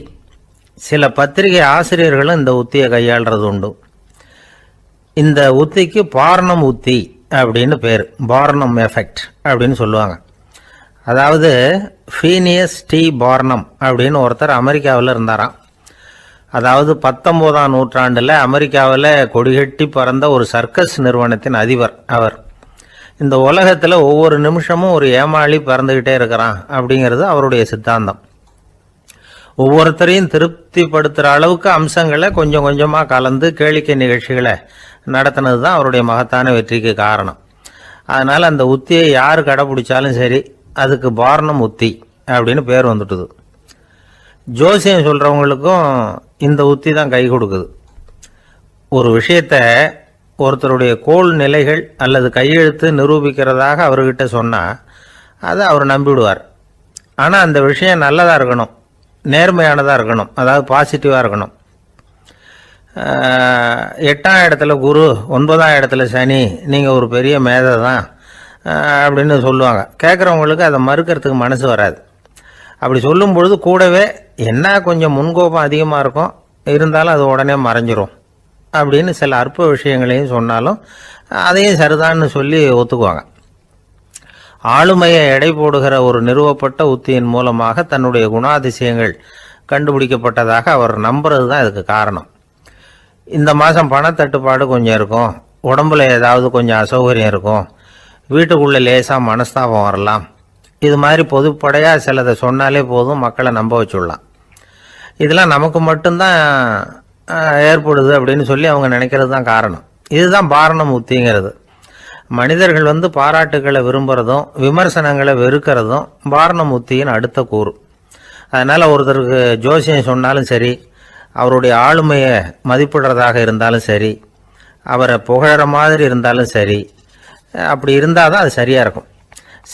சில பத்திரிகை ஆசிரியர்களும் இந்த உத்தியை கையாளுறது உண்டு. இந்த உத்திக்கு பார்னம் உத்தி அப்படின்னு பேர், பார்னம் எஃபெக்ட் அப்படின்னு சொல்லுவாங்க. அதாவது ஃபீனியஸ் டி பார்னம் அப்படின்னு ஒருத்தர் அமெரிக்காவில் இருந்தாராம். அதாவது 19ஆம் நூற்றாண்டில் அமெரிக்காவில் கொடிகட்டி பறந்த ஒரு சர்க்கஸ் நிறுவனத்தின் அதிபர் அவர். இந்த உலகத்தில் ஒவ்வொரு நிமிஷமும் ஒரு ஏமாளி பறந்துக்கிட்டே இருக்கிறான் அப்படிங்கிறது அவருடைய சித்தாந்தம். ஒவ்வொருத்தரையும் திருப்திப்படுத்துகிற அளவுக்கு அம்சங்களை கொஞ்சம் கொஞ்சமாக கலந்து கேளிக்கை நிகழ்ச்சிகளை நடத்தினது தான் அவருடைய மகத்தான வெற்றிக்கு காரணம். அதனால் அந்த உத்தியை யார் கடைப்பிடிச்சாலும் சரி, அதுக்கு பார்னம் உத்தி அப்படின்னு பேர் வந்துட்டுது. ஜோசியம் சொல்கிறவங்களுக்கும் இந்த உத்தி தான் கை கொடுக்குது. ஒரு விஷயத்தை ஒருத்தருடைய கோள் நிலைகள் அல்லது கையெழுத்து நிரூபிக்கிறதாக அவர்கிட்ட சொன்னால் அதை அவர் நம்பிவிடுவார். ஆனால் அந்த விஷயம் நல்லதாக இருக்கணும், நேர்மையானதாக இருக்கணும், அதாவது பாசிட்டிவாக இருக்கணும். 8ஆம் இடத்துல குரு, 9ஆம் இடத்துல சனி, நீங்கள் ஒரு பெரிய மேதை தான் அப்படின்னு சொல்லுவாங்க. கேட்குறவங்களுக்கு அதை மறுக்கிறதுக்கு மனசு வராது. அப்படி சொல்லும் பொழுது கூடவே என்ன கொஞ்சம் முன்கோபம் அதிகமாக இருக்கும், இருந்தாலும் அது உடனே மறைஞ்சிரும் அப்படின்னு சில அற்ப விஷயங்களையும் சொன்னாலும் அதையும் சரிதான்னு சொல்லி ஒத்துக்குவாங்க. ஆளுமையை எடை போடுகிற ஒரு நிறுவப்பட்ட உத்தியின் மூலமாக தன்னுடைய குணாதிசயங்கள் கண்டுபிடிக்கப்பட்டதாக அவர் நம்புறது தான் இதுக்கு காரணம். இந்த மாதம் பணத்தட்டுப்பாடு கொஞ்சம் இருக்கும், உடம்புல ஏதாவது கொஞ்சம் அசௌகரியம் இருக்கும், வீட்டுக்குள்ளே லேசாக மனஸ்தாபம் வரலாம், இது மாதிரி பொதுப்படையாக சிலதை சொன்னாலே போதும், மக்களை நம்ப வச்சுடலாம். இதெல்லாம் நமக்கு மட்டும்தான் ஏற்படுது அப்படின்னு சொல்லி அவங்க நினைக்கிறது தான் காரணம். இதுதான் பார்னம் உத்திங்கிறது. மனிதர்கள் பாராட்டுக்களை விரும்புகிறதும் விமர்சனங்களை வெறுக்கிறதும் பார்னம் உத்தியின் அடுத்த கூறு. அதனால் ஒருத்தருக்கு ஜோசியம் சொன்னாலும் சரி, அவருடைய ஆளுமையை மதிப்பிடுறதாக இருந்தாலும் சரி, அவரை புகழற மாதிரி இருந்தாலும் சரி, அப்படி இருந்தால் தான் அது சரியாக இருக்கும்.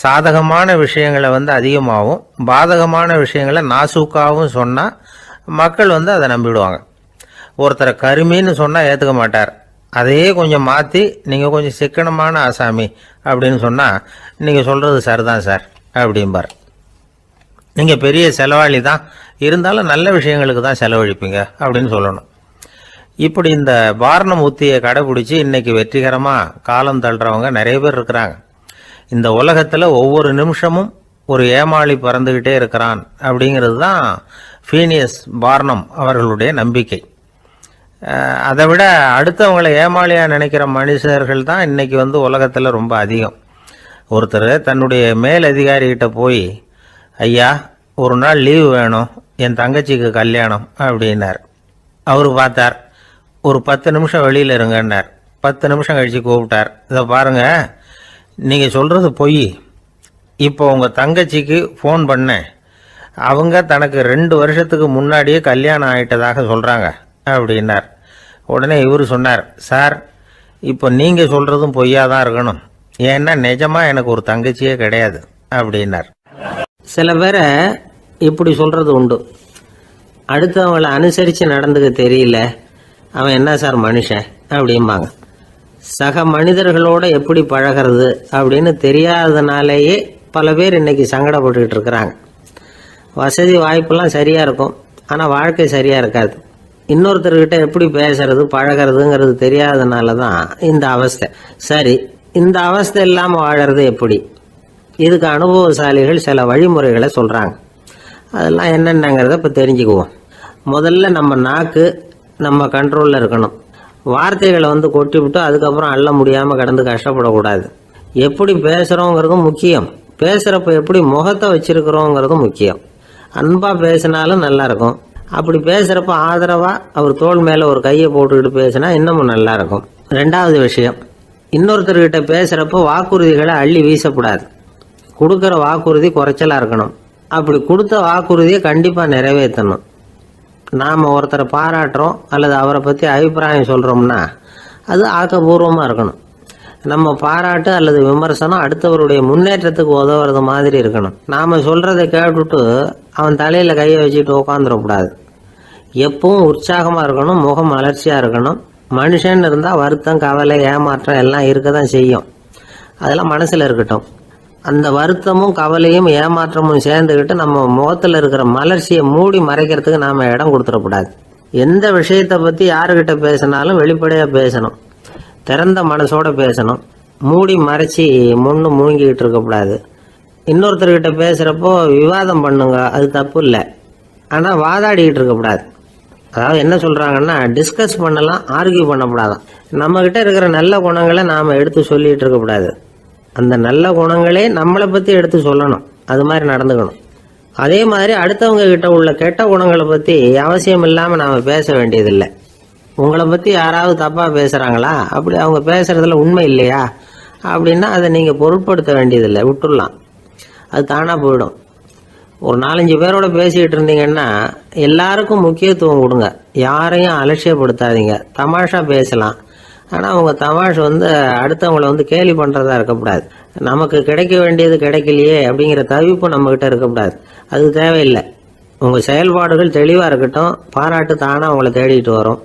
சாதகமான விஷயங்களை அதிகமாகவும் பாதகமான விஷயங்களை நாசூக்காகவும் சொன்னால் மக்கள் அதை நம்பிவிடுவாங்க. ஒருத்தரை கருமின்னு சொன்னால் ஏற்றுக்க மாட்டார். அதையே கொஞ்சம் மாற்றி நீங்கள் கொஞ்சம் சிக்கனமான ஆசாமி அப்படின்னு சொன்னால் நீங்கள் சொல்கிறது சரிதான் சார் அப்படிம்பார். நீங்கள் பெரிய செலவாளி தான், இருந்தாலும் நல்ல விஷயங்களுக்கு தான் செலவழிப்பீங்க அப்படின்னு சொல்லணும். இப்படி இந்த பார்னம் உத்தியை கடைபிடிச்சி இன்றைக்கி வெற்றிகரமாக காலம் தள்ளுறவங்க நிறைய பேர் இருக்கிறாங்க. இந்த உலகத்தில் ஒவ்வொரு நிமிஷமும் ஒரு ஏமாளி பறந்துக்கிட்டே இருக்கிறான் அப்படிங்கிறது தான் ஃபீனியஸ் பார்னம் அவர்களுடைய நம்பிக்கை. அதை விட அடுத்தவங்களை ஏமாளியாக நினைக்கிற மனுஷர்கள் தான் இன்றைக்கி உலகத்தில் ரொம்ப அதிகம். ஒருத்தர் தன்னுடைய மேல் அதிகாரிகிட்ட போய், ஐயா ஒரு நாள் லீவு வேணும், என் தங்கச்சிக்கு கல்யாணம் அப்படின்னார். அவர் பார்த்தார், ஒரு 10 நிமிஷம் வெளியில் இருங்கன்னார். 10 நிமிஷம் கழித்து கூப்பிட்டார், இதை பாருங்கள், நீங்கள் சொல்கிறது பொய், இப்போ உங்கள் தங்கச்சிக்கு ஃபோன் பண்ணேன், அவங்க தனக்கு 2 வருஷத்துக்கு முன்னாடியே கல்யாணம் ஆகிட்டதாக சொல்கிறாங்க அப்படின்னார். உடனே இவர் சொன்னார், சார் இப்போ நீங்கள் சொல்கிறதும் பொய்யா தான் இருக்கணும், ஏன்னா நிஜமாக எனக்கு ஒரு தங்கச்சியே கிடையாது அப்படின்னார். சில பேரை இப்படி சொல்கிறது உண்டு, அடுத்தவங்களை அனுசரித்து நடந்துக்க தெரியல, அவன் என்ன சார் மனுஷன் அப்படிம்பாங்க. சக மனிதர்களோடு எப்படி பழகிறது அப்படின்னு தெரியாததுனாலேயே பல பேர் இன்றைக்கி சங்கடப்பட்டுக்கிட்டு இருக்கிறாங்க. வசதி வாய்ப்பெல்லாம் சரியாக இருக்கும், ஆனால் வாழ்க்கை சரியாக இருக்காது. இன்னொருத்தர்கிட்ட எப்படி பேசுறது பழகிறதுங்கிறது தெரியாதனால தான் இந்த அவஸ்தை. சரி, இந்த அவஸ்தை இல்லாமல் வாழறது எப்படி? இதுக்கு அனுபவசாலிகள் சில வழிமுறைகளை சொல்கிறாங்க. அதெல்லாம் என்னென்னங்கிறத இப்போ தெரிஞ்சுக்குவோம். முதல்ல நம்ம நாக்கு நம்ம கண்ட்ரோலில் இருக்கணும். வார்த்தைகளை கொட்டிவிட்டு அதுக்கப்புறம் அள்ள முடியாமல் கடந்து கஷ்டப்படக்கூடாது. எப்படி பேசுகிறோங்கிறதும் முக்கியம், பேசுகிறப்ப எப்படி முகத்தை வச்சிருக்கிறோங்கிறதும் முக்கியம். அன்பாக பேசினாலும் நல்லாயிருக்கும். அப்படி பேசுகிறப்ப ஆதரவாக அவர் தோள் மேலே ஒரு கையை போட்டுக்கிட்டு பேசினா இன்னமும் நல்லாயிருக்கும். ரெண்டாவது விஷயம், இன்னொருத்தர்கிட்ட பேசுகிறப்போ வாக்குறுதிகளை அள்ளி வீசக்கூடாது. கொடுக்குற வாக்குறுதி குறைச்சலாக இருக்கணும். அப்படி கொடுத்த வாக்குறுதியை கண்டிப்பாக நிறைவேற்றணும். நாம் ஒருத்தரை பாராட்டுறோம் அல்லது அவரை பற்றி அபிப்பிராயம் சொல்கிறோம்னா அது ஆக்கப்பூர்வமாக இருக்கணும். நம்ம பாராட்டு அல்லது விமர்சனம் அடுத்தவருடைய முன்னேற்றத்துக்கு உதவுறது மாதிரி இருக்கணும். நாம் சொல்கிறத கேட்டுட்டு அவன் தலையில் கையை வச்சுட்டு உட்காந்துடக்கூடாது. எப்பவும் உற்சாகமாக இருக்கணும், முகம் மலர்ச்சியாக இருக்கணும். மனுஷன் இருந்தால் வருத்தம், கவலை, ஏமாற்றம் எல்லாம் இருக்க தான் செய்யும். அதெல்லாம் மனசில் இருக்கட்டும். அந்த வருத்தமும் கவலையும் ஏமாற்றமும் சேர்ந்துக்கிட்டு நம்ம முகத்தில் இருக்கிற மலர்ச்சியை மூடி மறைக்கிறதுக்கு நாம் இடம் கொடுத்துடக்கூடாது. எந்த விஷயத்தை பற்றி யாருக்கிட்ட பேசினாலும் வெளிப்படையாக பேசணும், திறந்த மனசோடு பேசணும். மூடி மறைச்சி முன்னு மூழ்கிக்கிட்டு இருக்கக்கூடாது. இன்னொருத்தர்கிட்ட பேசுகிறப்போ விவாதம் பண்ணுங்க, அது தப்பு இல்லை. ஆனால் வாதாடிக்கிட்டு இருக்கக்கூடாது. அதாவது என்ன சொல்கிறாங்கன்னா, டிஸ்கஸ் பண்ணலாம், ஆர்கியூ பண்ணக்கூடாதான். நம்மக்கிட்ட இருக்கிற நல்ல குணங்களை நாம் எடுத்து சொல்லிகிட்டு இருக்கக்கூடாது. அந்த நல்ல குணங்களே நம்மளை பற்றி எடுத்து சொல்லணும். அது மாதிரி நடந்துக்கணும். அதே மாதிரி அடுத்தவங்க கிட்ட உள்ள கெட்ட குணங்களை பற்றி அவசியம் இல்லாமல் நாம் பேச வேண்டியதில்லை. உங்களை பற்றி யாராவது தப்பாக பேசுகிறாங்களா, அப்படி அவங்க பேசுகிறதுல உண்மை இல்லையா அப்படின்னா அதை நீங்கள் பொருட்படுத்த வேண்டியதில்லை, விட்டுடலாம். அது தானாக போயிடும். ஒரு 4-5 பேரோட பேசிக்கிட்டு இருந்தீங்கன்னா எல்லாருக்கும் முக்கியத்துவம் கொடுங்க, யாரையும் அலட்சியப்படுத்தாதீங்க. தமாஷா பேசலாம், ஆனால் அவங்க தமாஷ் அடுத்தவங்களை கேலி பண்ணுறதா இருக்கக்கூடாது. நமக்கு கிடைக்க வேண்டியது கிடைக்கலையே அப்படிங்கிற தவிப்பு நம்மக்கிட்ட இருக்கக்கூடாது. அது தேவையில்லை. உங்கள் செயல்பாடுகள் தெளிவாக இருக்கட்டும், பாராட்டு தானாக அவங்கள தேடிட்டு வரும்.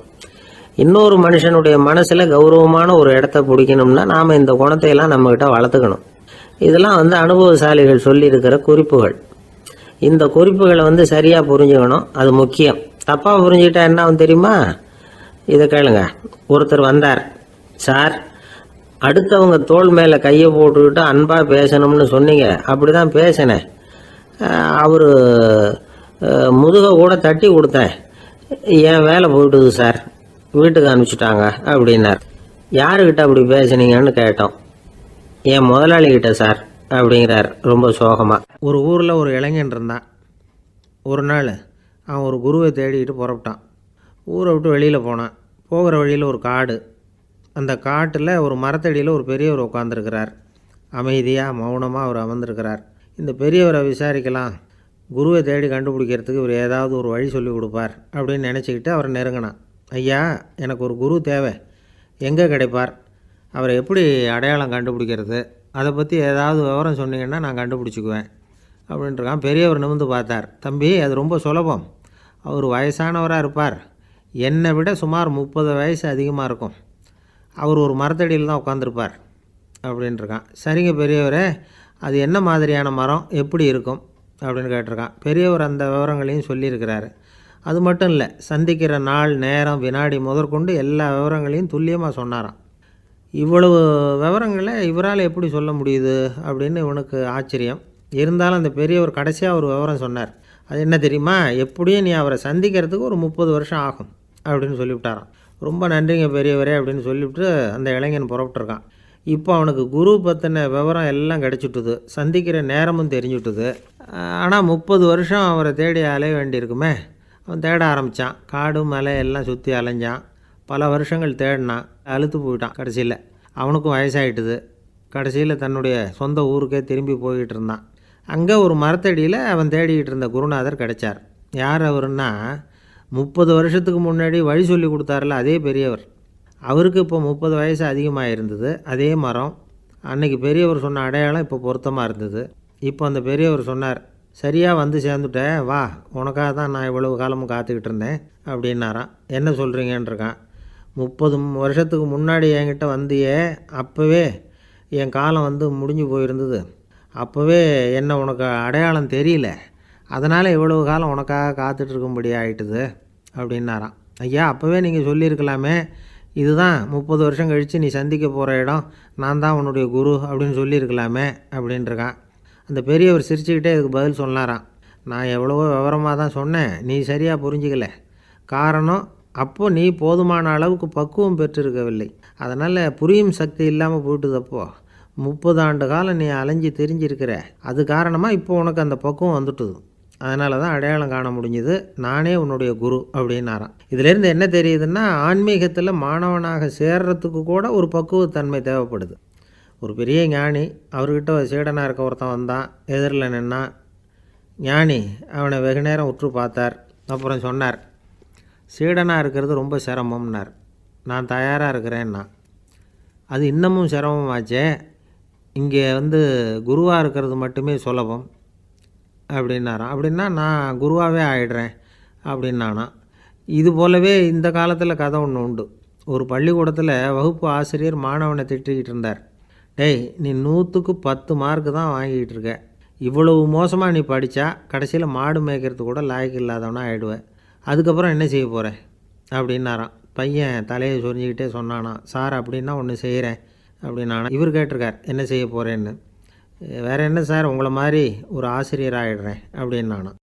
இன்னொரு மனுஷனுடைய மனசில் கௌரவமான ஒரு இடத்த பிடிக்கணும்னா நாம் இந்த குணத்தையெல்லாம் நம்மக்கிட்ட வளர்த்துக்கணும். இதெல்லாம் அனுபவசாலிகள் சொல்லியிருக்கிற குறிப்புகள். இந்த குறிப்புகளை சரியாக புரிஞ்சுக்கணும், அது முக்கியம். தப்பாக புரிஞ்சுக்கிட்டா என்ன ஆகும் தெரியுமா? இதை கேளுங்க. ஒருத்தர் வந்தார், சார் அடுத்தவங்க தோள் மேலே கையை போட்டுக்கிட்டு அன்பாக பேசணும்னு சொன்னீங்க, அப்படி தான் பேசினேன். அவர் முதுகை கூட தட்டி கொடுத்தேன், என் வேலை போயிட்டுது சார், வீட்டுக்கு அனுப்பிச்சிட்டாங்க அப்படின்னார். யாருக்கிட்ட அப்படி பேசுனீங்கன்னு கேட்டோம். என் முதலாளிகிட்ட சார் அப்படிங்கிறார் ரொம்ப சோகமாக. ஒரு ஊரில் ஒரு இளைஞன் இருந்தான். ஒரு நாள் அவன் ஒரு குருவை தேடிக்கிட்டு புறப்பட்டான். ஊரை விட்டு வெளியில் போனான். போகிற வழியில் ஒரு காடு. அந்த காட்டில் ஒரு மரத்தடியில் ஒரு பெரியவர் உட்காந்துருக்கிறார். அமைதியாக மௌனமாக அவர் அமர்ந்திருக்கிறார். இந்த பெரியவரை விசாரிக்கலாம், குருவை தேடி கண்டுபிடிக்கிறதுக்கு இவர் ஏதாவது ஒரு வழி சொல்லி கொடுப்பார் அப்படின்னு நினச்சிக்கிட்டு அவரை நெருங்கினான். ஐயா, எனக்கு ஒரு குரு தேவை, எங்கே கிடைப்பார், அவரை எப்படி அடையாளம் கண்டுபிடிக்கிறது, அதை பற்றி ஏதாவது விவரம் சொன்னீங்கன்னா நான் கண்டுபிடிச்சிக்குவேன் அப்படின்ட்டுருக்கான். பெரியவர் நிமிர்ந்து பார்த்தார். தம்பி, அது ரொம்ப சுலபம். அவர் வயசானவராக இருப்பார், என்னை விட சுமார் 30 வயசு அதிகமாக இருக்கும். அவர் ஒரு மரத்தடியில் தான் உட்காந்துருப்பார் அப்படின்ட்டுருக்கான். சரிங்க பெரியவரே, அது என்ன மாதிரியான மரம், எப்படி இருக்கும் அப்படின்னு கேட்டிருக்கான். பெரியவர் அந்த விவரங்களையும் சொல்லியிருக்கிறாரு. அது மட்டும் இல்லை, சந்திக்கிற நாள், நேரம், வினாடி முதற்கொண்டு எல்லா விவரங்களையும் துல்லியமாக சொன்னாராம். இவ்வளவு விவரங்களை இவரால் எப்படி சொல்ல முடியுது அப்படின்னு இவனுக்கு ஆச்சரியம். இருந்தாலும் அந்த பெரியவர் கடைசியாக ஒரு விவரம் சொன்னார். அது என்ன தெரியுமா? எப்படியும் நீ அவரை சந்திக்கிறதுக்கு ஒரு 30 வருஷம் ஆகும் அப்படின்னு சொல்லிவிட்டாராம். ரொம்ப நன்றிங்க பெரியவரே அப்படின்னு சொல்லிவிட்டு அந்த இளைஞன் புறப்பட்டுருக்கான். இப்போ அவனுக்கு குரு பற்றின விவரம் எல்லாம் கிடச்சிட்டுது, சந்திக்கிற நேரமும் தெரிஞ்சுட்டுது. ஆனால் 30 வருஷம் அவரை தேடி அலைய வேண்டியிருக்குமே. அவன் தேட ஆரம்பித்தான். காடு மலை எல்லாம் சுற்றி அலைஞ்சான். பல வருஷங்கள் தேடினான், அழுத்து போயிட்டான். கடைசியில் அவனுக்கும் வயசாகிட்டுது. கடைசியில் தன்னுடைய சொந்த ஊருக்கே திரும்பி போய்கிட்டு இருந்தான். அங்கே ஒரு மரத்தடியில் அவன் தேடிக்கிட்டு இருந்த குருநாதர் கிடைச்சார். யார் அவருன்னா, 30 வருஷத்துக்கு முன்னாடி வழி சொல்லி கொடுத்தாரில்ல அதே பெரியவர். அவருக்கு இப்போ 30 வயசு அதிகமாக இருந்தது. அதே மரம். அன்னைக்கு பெரியவர் சொன்ன அடையாளம் இப்போ பொருத்தமாக இருந்தது. இப்போ அந்த பெரியவர் சொன்னார், சரியாக வந்து சேர்ந்துட்டேன், வா, உனக்காக தான் நான் இவ்வளவு காலமும் காத்துக்கிட்டு இருந்தேன் அப்படின்னாராம். என்ன சொல்கிறீங்கன்றிருக்கான். 30 வருஷத்துக்கு முன்னாடி என்கிட்ட வந்தியே, அப்போவே என் காலம் முடிஞ்சு போயிருந்தது. அப்போவே என்ன உனக்கு அடையாளம் தெரியல, அதனால் இவ்வளவு காலம் உனக்காக காத்துட்ருக்கும்படி ஆகிட்டுது அப்படின்னாராம். ஐயா, அப்போவே நீங்கள் சொல்லியிருக்கலாமே, இதுதான் 30 வருஷம் கழித்து நீ சந்திக்க போகிற இடம், நான் தான் உன்னுடைய குரு அப்படின்னு சொல்லியிருக்கலாமே அப்படின்ட்டுருக்கான். அந்த பெரியவர் சிரிச்சுக்கிட்டே இதுக்கு பதில் சொன்னாராம். நான் எவ்வளவோ விவரமாக தான் சொன்னேன், நீ சரியாக புரிஞ்சிக்கல. காரணம், அப்போது நீ போதுமான அளவுக்கு பக்குவம் பெற்றிருக்கவில்லை. அதனால் புரியும் சக்தி இல்லாமல் போயிட்டுது. அப்போது 30 ஆண்டு காலம் நீ அலைஞ்சு திரிஞ்சிருக்கிற, அது காரணமாக இப்போ உனக்கு அந்த பக்குவம் வந்துட்டுது. அதனால தான் அடையாளம் காண முடிஞ்சுது. நானே உன்னுடைய குரு அப்படின்னாராம். இதிலேருந்து என்ன தெரியுதுன்னா, ஆன்மீகத்தில் மாணவனாக சேர்றதுக்கு கூட ஒரு பக்குவத்தன்மை தேவைப்படுது. ஒரு பெரிய ஞானி, அவர்கிட்ட ஒரு சீடனாக இருக்க ஒருத்தன் வந்தான், எதிரில் நின்னான். ஞானி அவனை வெகு நேரம் உற்று பார்த்தார். அப்புறம் சொன்னார், சீடனாக இருக்கிறது ரொம்ப சிரமம்னார். நான் தயாராக இருக்கிறேன்னா. அது இன்னமும் சிரமமாச்சே, இங்கே குருவாக இருக்கிறது மட்டுமே சுலபம் அப்படின்னாராம். அப்படின்னா நான் குருவாகவே ஆகிடுறேன் அப்படின்னானா. இது போலவே இந்த காலத்தில் கதை ஒன்று உண்டு. ஒரு பள்ளிக்கூடத்தில் வகுப்பு ஆசிரியர் மாணவனை திட்டிக்கிட்டு இருந்தார். டேய், நீ 100க்கு 10 மார்க்கு தான் வாங்கிக்கிட்டு இருக்க. இவ்வளவு மோசமாக நீ படித்தா கடைசியில் மாடு மேய்க்கிறது கூட லாய்க்கு இல்லாதவனா ஆகிடுவேன். அதுக்கப்புறம் என்ன செய்ய போகிறேன் அப்படின்னாராம். பையன் தலையை சொரிஞ்சிக்கிட்டே சொன்னானா, சார் அப்படின்னா ஒன்று செய்கிறேன் அப்படின்னானா. இவர் கேட்டிருக்கார், என்ன செய்ய போகிறேன்னு. வேறு என்ன சார், உங்களை மாதிரி ஒரு ஆசிரியர் ஆகிடுறேன் அப்படின்னானா.